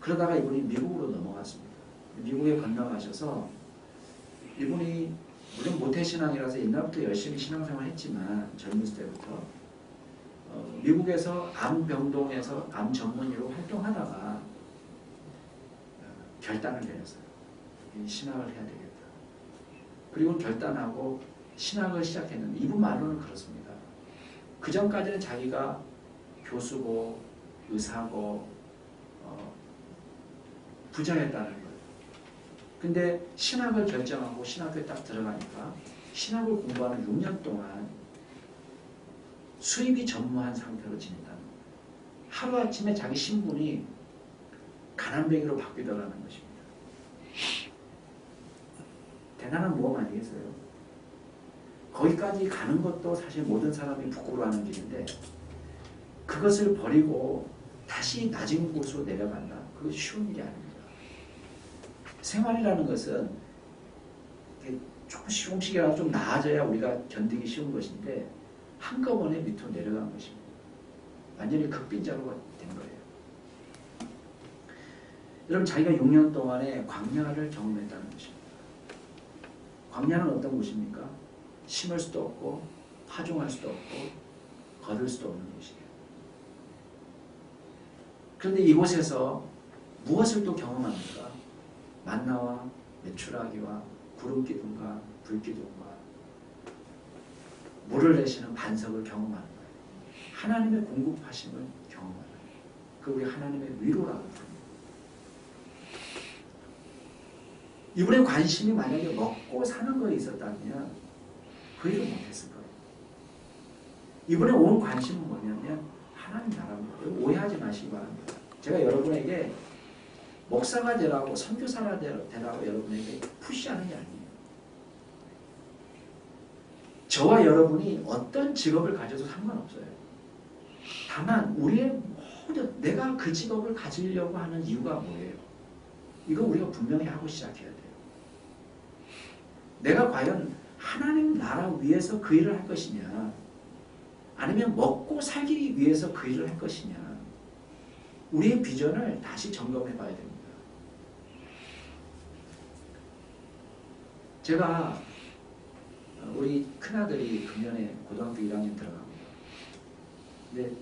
그러다가 이분이 미국으로 넘어갔습니다. 미국에 건너가셔서 이분이 물론 모태신앙이라서 옛날부터 열심히 신앙생활 했지만 젊었을 때부터 미국에서 암병동에서 암 전문의로 활동하다가 결단을 내렸어요. 신학을 해야 되겠다. 그리고 결단하고 신학을 시작했는데 이분 말로는 그렇습니다. 그 전까지는 자기가 교수고 의사고 부자였다는 거예요. 근데 신학을 결정하고 신학교에 딱 들어가니까 신학을 공부하는 6년 동안 수입이 전무한 상태로 지낸다는 거예요. 하루아침에 자기 신분이 가난뱅이로 바뀌더라는 것입니다. 대단한 모험 아니겠어요? 거기까지 가는 것도 사실 모든 사람이 부끄러워하는 길인데 그것을 버리고 다시 낮은 곳으로 내려간다. 그거 쉬운 일이 아닙니다. 생활이라는 것은 조금씩이라도 좀 나아져야 우리가 견디기 쉬운 것인데 한꺼번에 밑으로 내려간 것입니다. 완전히 극빈자로 된 거예요. 여러분, 자기가 6년 동안에 광야를 경험했다는 것입니다. 광야는 어떤 곳입니까? 심을 수도 없고 파종할 수도 없고 거둘 수도 없는 곳이에요. 그런데 이곳에서 무엇을 또 경험합니까? 만나와 메추라기와 구름기둥과 불기둥과 물을 내시는 반석을 경험하는 거예요. 하나님의 공급하심을 경험하는 거예요. 그 우리 하나님의 위로라고 부릅니다. 이분의 관심이 만약에 먹고 사는 거에 있었다면 그 일을 못했을 거예요. 이분의 온 관심은 뭐냐면 하나님 나라입니다. 오해하지 마시기 바랍니다. 제가 여러분에게 목사가 되라고 선교사가 되라고 여러분에게 푸시하는 게 아니에요. 저와 여러분이 어떤 직업을 가져도 상관없어요. 다만 우리의 모든 내가 그 직업을 가지려고 하는 이유가 뭐예요? 이거 우리가 분명히 하고 시작해야 돼요. 내가 과연 하나님 나라 위해서 그 일을 할 것이냐 아니면 먹고 살기 위해서 그 일을 할 것이냐 우리의 비전을 다시 점검해 봐야 됩니다. 제가 우리 큰아들이 금년에 고등학교 1학년 들어갑니다. 근데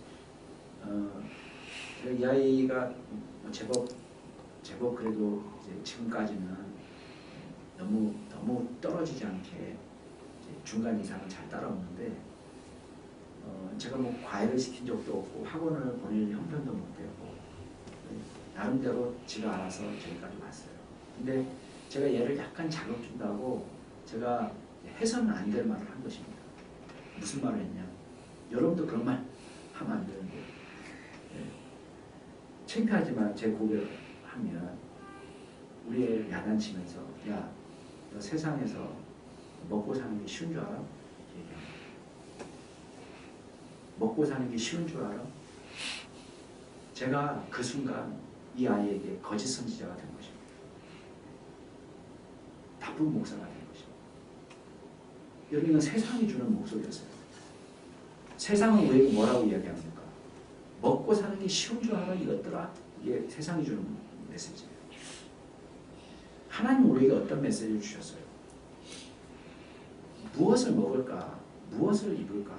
제가 이 아이가 제법 그래도 이제 지금까지는 너무 떨어지지 않게 이제 중간 이상을 잘 따라오는데 제가 뭐 과외를 시킨 적도 없고 학원을 보낼 형편도 못 되고 나름대로 지가 알아서 저기까지 왔어요. 근데 제가 얘를 약간 자극 준다고 제가 해서는 안 될 말을 한 것입니다. 무슨 말을 했냐? 여러분도 그런 말 하면 안 되는데 창피하지만 제 고백을 하면 우리 애를 야단치면서 야, 너 세상에서 먹고 사는 게 쉬운 줄 알아? 얘기합니다. 먹고 사는 게 쉬운 줄 알아? 제가 그 순간 이 아이에게 거짓 선지자가 된 것입니다. 나쁜 목사가 된 것입니다. 여러분, 세상이 주는 목소리였어요. 세상은 왜 뭐라고 이야기합니까? 먹고 사는 게 쉬운 줄 알아? 이것들아. 이게 세상이 주는 메시지예요. 하나님 우리에게 어떤 메시지를 주셨어요? 무엇을 먹을까? 무엇을 입을까?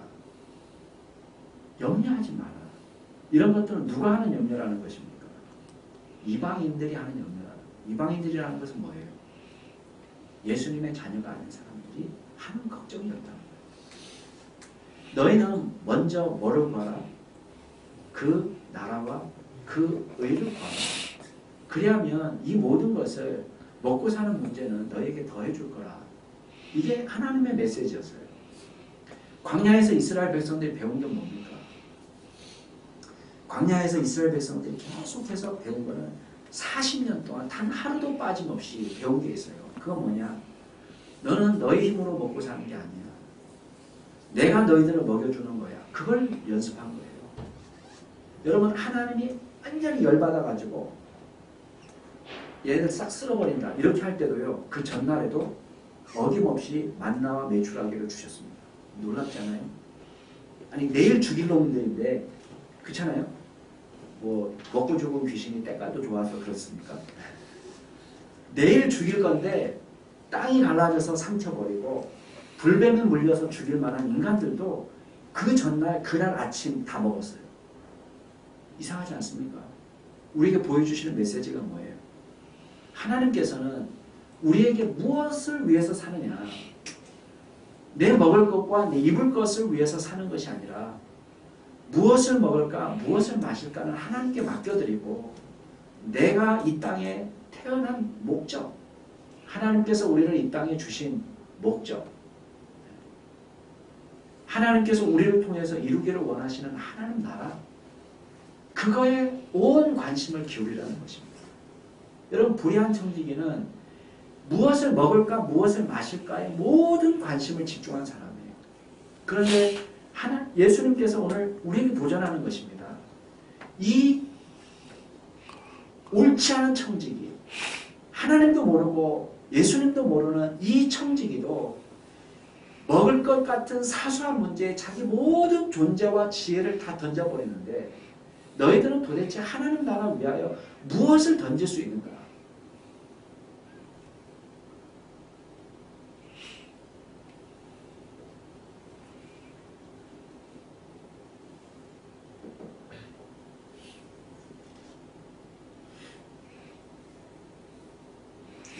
염려하지 마라. 이런 것들은 누가 하는 염려라는 것입니까? 이방인들이 하는 염려라는. 이방인들이라는 것은 뭐예요? 예수님의 자녀가 아닌 사람들이 하는 걱정이었다는 거예요. 너희는 먼저 뭐를 구하라? 그 나라와 그 의를 구하라. 그리하면 이 모든 것을 먹고 사는 문제는 너에게 더해줄 거라. 이게 하나님의 메시지였어요. 광야에서 이스라엘 백성들이 배운 게 뭡니까? 광야에서 이스라엘 백성들이 계속해서 배운 거는 40년 동안 단 하루도 빠짐없이 배운 게 있어요. 그건 뭐냐? 너는 너희 힘으로 먹고 사는 게 아니야. 내가 너희들을 먹여주는 거야. 그걸 연습한 거예요. 여러분, 하나님이 완전히 열받아가지고 얘를 싹 쓸어버린다. 이렇게 할 때도요. 그 전날에도 어김없이 만나와 메추라기를 주셨습니다. 놀랍잖아요. 아니 내일 죽일 놈들인데 그렇잖아요. 뭐 먹고 죽은 귀신이 때깔도 좋아서 그렇습니까? 내일 죽일 건데 땅이 갈라져서 상처버리고 불뱀에 물려서 죽일 만한 인간들도 그 전날 그날 아침 다 먹었어요. 이상하지 않습니까? 우리에게 보여주시는 메시지가 뭐예요? 하나님께서는 우리에게 무엇을 위해서 사느냐, 내 먹을 것과 내 입을 것을 위해서 사는 것이 아니라 무엇을 먹을까 무엇을 마실까는 하나님께 맡겨드리고 내가 이 땅에 태어난 목적, 하나님께서 우리를 이 땅에 주신 목적, 하나님께서 우리를 통해서 이루기를 원하시는 하나님 나라, 그거에 온 관심을 기울이라는 것입니다. 여러분, 불의한 청지기는 무엇을 먹을까 무엇을 마실까에 모든 관심을 집중한 사람이에요. 그런데 예수님께서 오늘 우리에게 도전하는 것입니다. 이 옳지 않은 청지기, 하나님도 모르고 예수님도 모르는 이 청지기도 먹을 것 같은 사소한 문제에 자기 모든 존재와 지혜를 다 던져버리는데 너희들은 도대체 하나님 나라 위하여 무엇을 던질 수 있는가?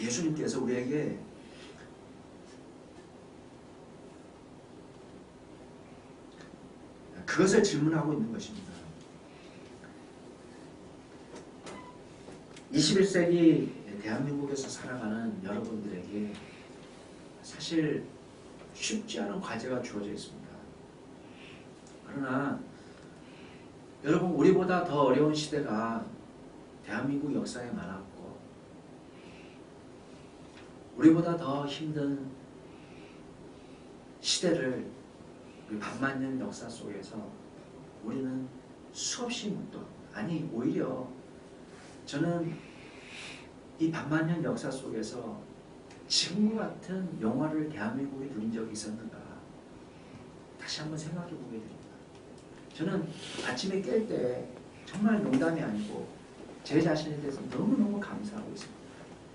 예수님께서 우리에게 그것을 질문하고 있는 것입니다. 21세기 대한민국에서 살아가는 여러분들에게 사실 쉽지 않은 과제가 주어져 있습니다. 그러나 여러분, 우리보다 더 어려운 시대가 대한민국 역사에 많았고 우리보다 더 힘든 시대를 우리 반만년 역사 속에서 우리는 수없이 묵도합니다. 아니 오히려 저는 이 반만년 역사 속에서 지금과 같은 영화를 대한민국이 누린 적이 있었는가 다시 한번 생각해 보게 됩니다. 저는 아침에 깰 때 정말 농담이 아니고 제 자신에 대해서 너무너무 감사하고 있습니다.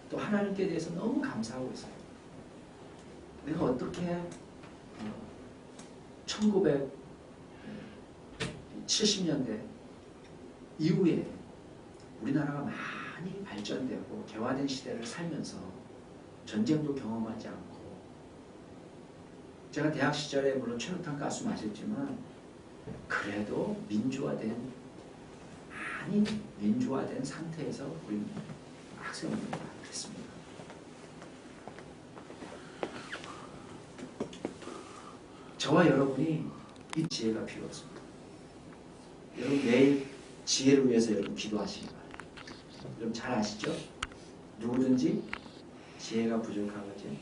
또 하나님께 대해서 너무 감사하고 있어요. 내가 어떻게 1970년대 이후에 우리나라가 많이 발전되고 개화된 시대를 살면서 전쟁도 경험하지 않고, 제가 대학 시절에 물론 최루탄 가스 마셨지만 그래도 많이 민주화된 상태에서 우리 학생들이 됐습니다. 저와 여러분이 이 지혜가 필요했습니다. 여러분 매일 지혜를 위해서 여러분 기도하시기 바랍니다. 여러분 잘 아시죠? 누구든지 지혜가 부족하거든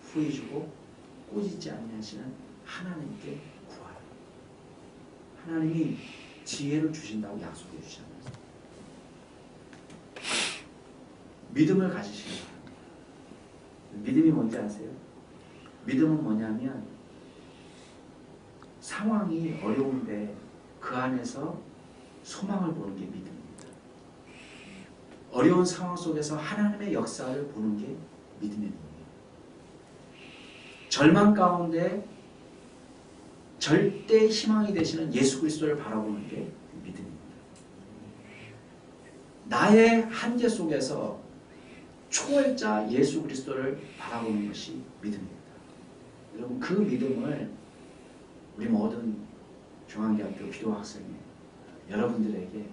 후히 주고 꾸짖지 아니하시는 하나님께 구하라. 하나님이 지혜를 주신다고 약속해 주셨습니다. 믿음을 가지시기 바랍니다. 믿음이 뭔지 아세요? 믿음은 뭐냐면 상황이 어려운데 그 안에서 소망을 보는 게 믿음입니다. 어려운 상황 속에서 하나님의 역사를 보는 게 믿음의 눈이에요. 절망 가운데 절대 희망이 되시는 예수 그리스도를 바라보는 게 믿음입니다. 나의 한계 속에서 초월자 예수 그리스도를 바라보는 것이 믿음입니다. 여러분 그 믿음을 우리 모든 중앙대학교 기도학생이 여러분들에게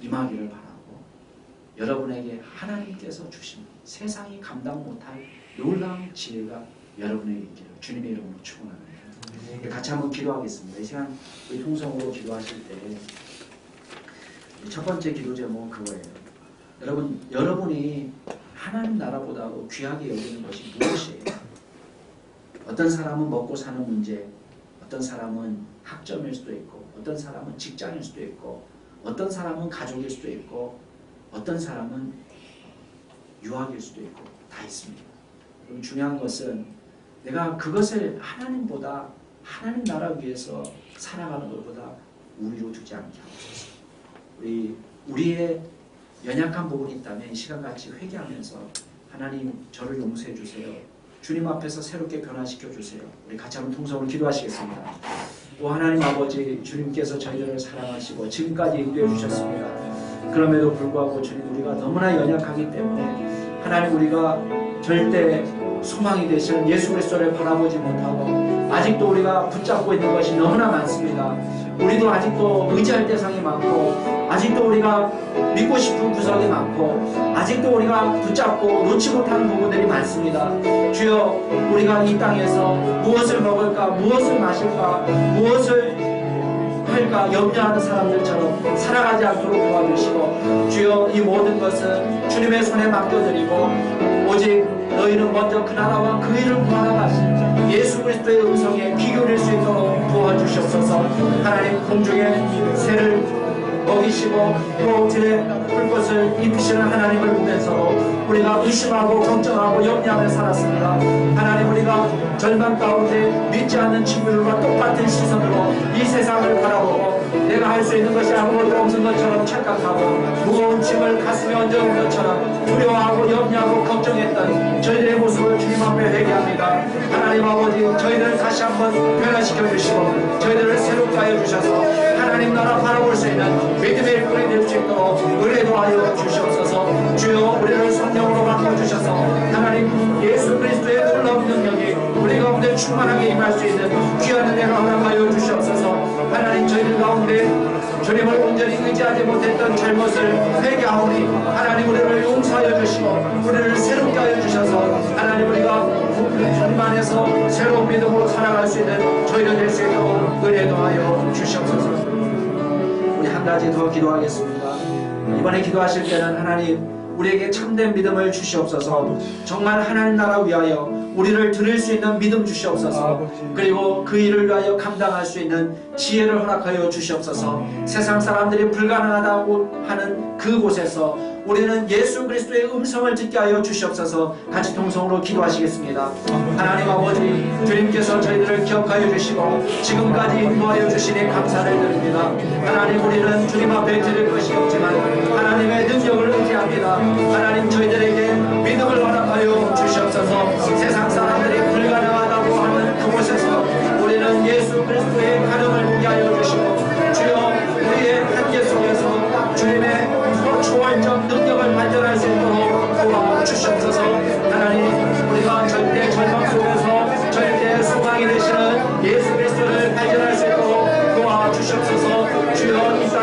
임하기를 바라고, 여러분에게 하나님께서 주신 세상이 감당 못할 놀라운 지혜가 여러분에게 있기를 주님의 이름으로 축원합니다. 같이 한번 기도하겠습니다. 이 시간 우리 통성으로 기도하실 때 첫 번째 기도 제목은 그거예요. 여러분이 하나님 나라보다도 귀하게 여기는 것이 무엇이에요? 어떤 사람은 먹고 사는 문제, 어떤 사람은 학점일 수도 있고, 어떤 사람은 직장일 수도 있고, 어떤 사람은 가족일 수도 있고, 어떤 사람은 유학일 수도 있고, 다 있습니다. 그럼 중요한 것은 내가 그것을 하나님보다, 하나님 나라 위해서 살아가는 것보다 우위로 두지 않게 하옵소서. 우리의 연약한 부분이 있다면 이 시간같이 회개하면서 하나님 저를 용서해 주세요. 주님 앞에서 새롭게 변화시켜 주세요. 우리 같이 한번 통성으로 기도하시겠습니다. 오 하나님 아버지, 주님께서 저희들을 사랑하시고 지금까지 인도해 주셨습니다. 그럼에도 불구하고 주님 우리가 너무나 연약하기 때문에 하나님 우리가 절대 소망이 되시는 예수 그리스도를 바라보지 못하고 아직도 우리가 붙잡고 있는 것이 너무나 많습니다. 우리도 아직도 의지할 대상이 많고, 아직도 우리가 믿고 싶은 구석이 많고, 아직도 우리가 붙잡고 놓지 못하는 부분들이 많습니다. 주여, 우리가 이 땅에서 무엇을 먹을까, 무엇을 마실까, 무엇을 할까 염려하는 사람들처럼 살아가지 않도록 도와주시고, 주여 이 모든 것은 주님의 손에 맡겨드리고 오직 너희는 먼저 그 나라와 그 일을 구하라가 예수 그리스도의 음성에 귀 기울일 수 있도록 도와주시옵소서. 하나님 공중에 새를 먹이시고 또 들에 불꽃을 입히시는 하나님을 보면서도 우리가 의심하고 걱정하고 염려하며 살았습니다. 하나님 우리가 절망 가운데 믿지 않는 친구들과 똑같은 시선으로 이 세상을 바라보고 내가 할 수 있는 것이 아무것도 없는 것처럼 착각하고 무거운 짐을 가슴에 얹어온 것처럼 두려워하고 염려하고 걱정했던 저희들의 모습을 주님 앞에 회개합니다. 하나님 아버지, 저희들을 다시 한번 변화시켜 주시고 저희들을 새롭게 하여 주셔서 하나님 나라 바라볼 수 있는 믿음의 일꾼이 될 수 있도록 은혜도 하여 주시옵소서. 주여 우리를 성령으로 바꿔주셔서 하나님 예수 그리스도의 놀라운 능력이 우리 가운데 충만하게 임할 수 있는 귀한 은혜를 허락하여 주시옵소서. 하나님 저희들 가운데 주님을 온전히 의지하지 못했던 잘못을 회개하오니 하나님 우리를 용서하여 주시고 우리를 새롭게 하여 주셔서 하나님 우리가 주님 안에서 새로운 믿음으로 살아갈 수 있는 저희들 될 수 있도록 은혜도 하여 주시옵소서. 우리 한 가지 더 기도하겠습니다. 이번에 기도하실 때는 하나님 우리에게 참된 믿음을 주시옵소서. 정말 하나님 나라 위하여 우리를 드릴 수 있는 믿음 주시옵소서. 그리고 그 일을 위하여 감당할 수 있는 지혜를 허락하여 주시옵소서. 세상 사람들이 불가능하다고 하는 그곳에서 우리는 예수 그리스도의 음성을 듣게 하여 주시옵소서. 같이 통성으로 기도하시겠습니다. 하나님 아버지, 주님께서 저희들을 기억하여 주시고 지금까지 인도하여 주시니 감사를 드립니다. 하나님 우리는 주님 앞에 드릴 것이 없지만 하나님의 능력을 의지합니다. 하나님 저희들에게 믿음을 허락하여 주시옵소서. 세상 사람들이 불가능하다고 하는 그곳에서 우리는 예수 그리스도의 가능을 보게 하여 주시고 주여 우리의 한계 속에서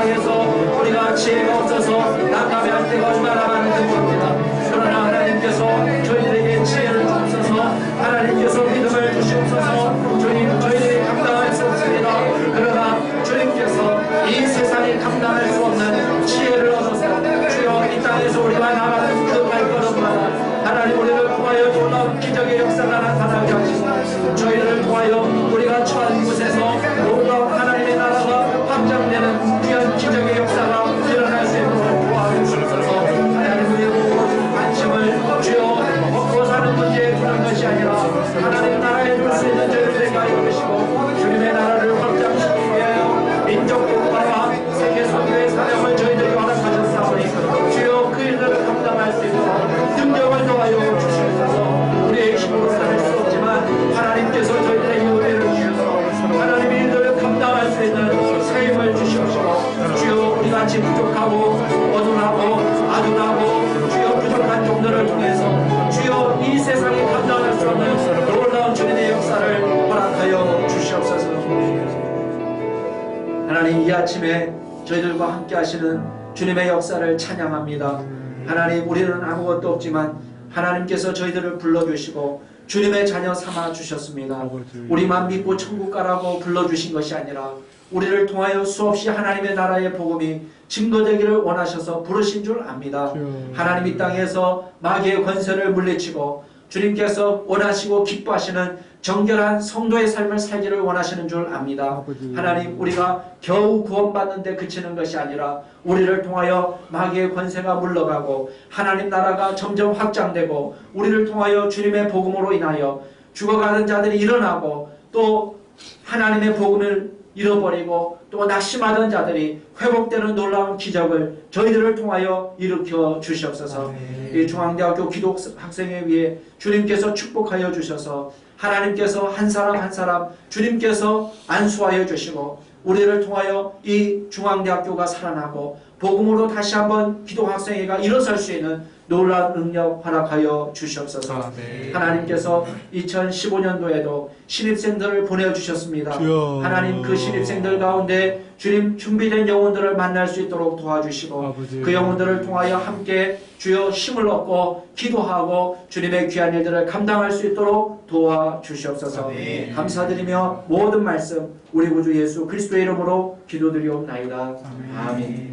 땅에서 우리가 지혜가 없어서 난감해할 때가 얼마나 많은지 모릅니다. 그러나 하나님께서 저희들에게 지혜를 주옵소서. 하나님께서 믿음을 주시옵소서. 저희들이 감당할 수 없습니다. 그러나 주님께서 이 세상이 감당할 수 없는 지혜를 얻어서 주여 이 땅에서 우리가 나가는 그 발걸음마다 하나님 우리를 통하여 놀라운 기적의 역사가 나타나게 하시고 저희를 통하여 우리가 처한 곳에서 놀라운 하나님의 나라가 확장되는 귀한 기적의 역사가 일어날 수 있도록 도와주시옵소서. 하나님 우리의 모든 관심을 주여 먹고 사는 문제에 두는 것이 아니라 하나님 나라에 둘 수 있는 저희들에게 이루시고 주님의 나라를 확장시키기 위하여 민족 국가와 세계 선교의 사명을 저희들이 허락하셨사오니 주여 그 일들을 감당할 수 있도록 능력을 더하여 주시옵소서. 우리의 힘으로는 할 수 없지만 하나님께서 저희들의 요리를 주셔서 하나님의 일들을 감당할 수 있는 새 힘을 주시옵시고 주여 우리같이 부족하고 어둔하고 아둔하고 주여 부족한 종들을 통해서 주여 이 세상에 감당할 수 없는 놀라운 주님의 역사를 허락하여 주시옵소서. 하나님 이 아침에 저희들과 함께 하시는 주님의 역사를 찬양합니다. 하나님 우리는 아무것도 없지만 하나님께서 저희들을 불러주시고 주님의 자녀 삼아 주셨습니다. 우리만 믿고 천국 가라고 불러주신 것이 아니라 우리를 통하여 수없이 하나님의 나라의 복음이 증거되기를 원하셔서 부르신 줄 압니다. 하나님 이 땅에서 마귀의 권세를 물리치고 주님께서 원하시고 기뻐하시는 정결한 성도의 삶을 살기를 원하시는 줄 압니다. 하나님 우리가 겨우 구원받는 데 그치는 것이 아니라 우리를 통하여 마귀의 권세가 물러가고 하나님 나라가 점점 확장되고 우리를 통하여 주님의 복음으로 인하여 죽어가는 자들이 일어나고 또 하나님의 복음을 잃어버리고 또 낙심하던 자들이 회복되는 놀라운 기적을 저희들을 통하여 일으켜 주시옵소서. 이 중앙대학교 기독학생회 위해 주님께서 축복하여 주셔서 하나님께서 한 사람 한 사람 주님께서 안수하여 주시고 우리를 통하여 이 중앙대학교가 살아나고 복음으로 다시 한번 기독학생회가 일어설 수 있는 놀라운 능력 허락하여 주시옵소서. 하나님께서 2015년도에도 신입생들을 보내주셨습니다. 하나님 그 신입생들 가운데 주님 준비된 영혼들을 만날 수 있도록 도와주시고 그 영혼들을 통하여 함께 주여 힘을 얻고 기도하고 주님의 귀한 일들을 감당할 수 있도록 도와주시옵소서. 감사드리며 모든 말씀 우리 구주 예수 그리스도의 이름으로 기도드리옵나이다. 아멘.